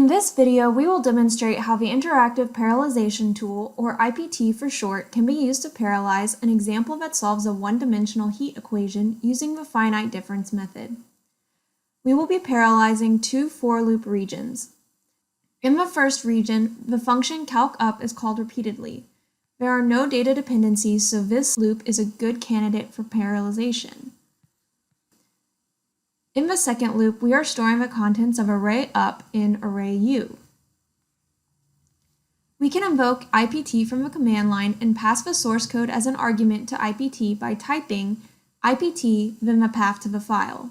In this video, we will demonstrate how the Interactive Parallelization Tool, or IPT for short, can be used to parallelize an example that solves a one-dimensional heat equation using the finite difference method. We will be parallelizing two for-loop regions. In the first region, the function calc_up is called repeatedly. There are no data dependencies, so this loop is a good candidate for parallelization. In the second loop, we are storing the contents of array up in array U. We can invoke IPT from the command line and pass the source code as an argument to IPT by typing IPT, then the path to the file.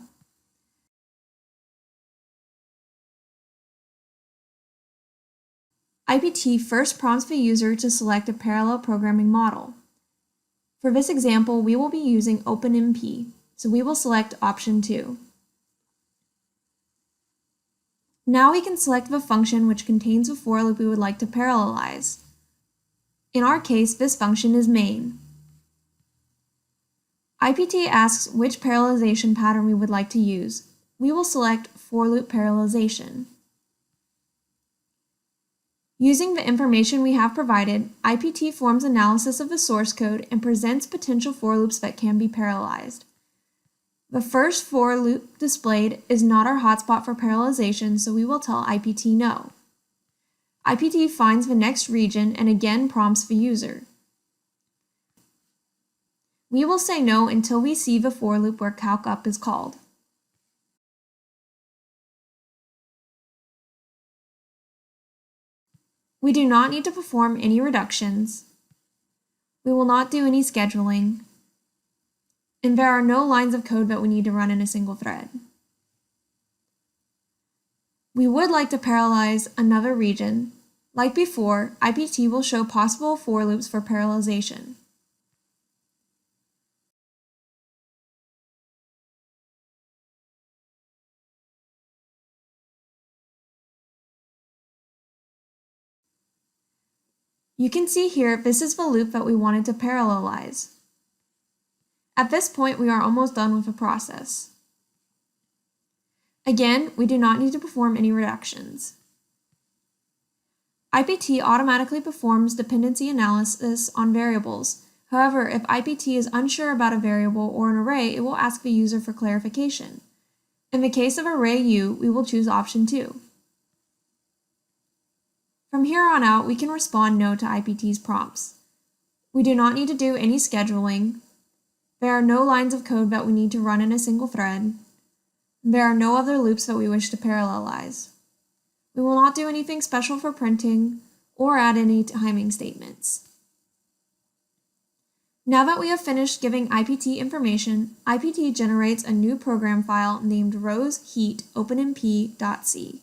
IPT first prompts the user to select a parallel programming model. For this example, we will be using OpenMP, so we will select option 2. Now we can select the function which contains the for loop we would like to parallelize. In our case, this function is main. IPT asks which parallelization pattern we would like to use. We will select for loop parallelization. Using the information we have provided, IPT forms analysis of the source code and presents potential for loops that can be parallelized. The first for loop displayed is not our hotspot for parallelization, so we will tell IPT no. IPT finds the next region and again prompts the user. We will say no until we see the for loop where calc_up is called. We do not need to perform any reductions. We will not do any scheduling. And there are no lines of code that we need to run in a single thread. We would like to parallelize another region. Like before, IPT will show possible for loops for parallelization. You can see here, this is the loop that we wanted to parallelize. At this point, we are almost done with the process. Again, we do not need to perform any reductions. IPT automatically performs dependency analysis on variables. However, if IPT is unsure about a variable or an array, it will ask the user for clarification. In the case of array U, we will choose option 2. From here on out, we can respond no to IPT's prompts. We do not need to do any scheduling. There are no lines of code that we need to run in a single thread. There are no other loops that we wish to parallelize. We will not do anything special for printing or add any timing statements. Now that we have finished giving IPT information, IPT generates a new program file named rosheat openmp.c.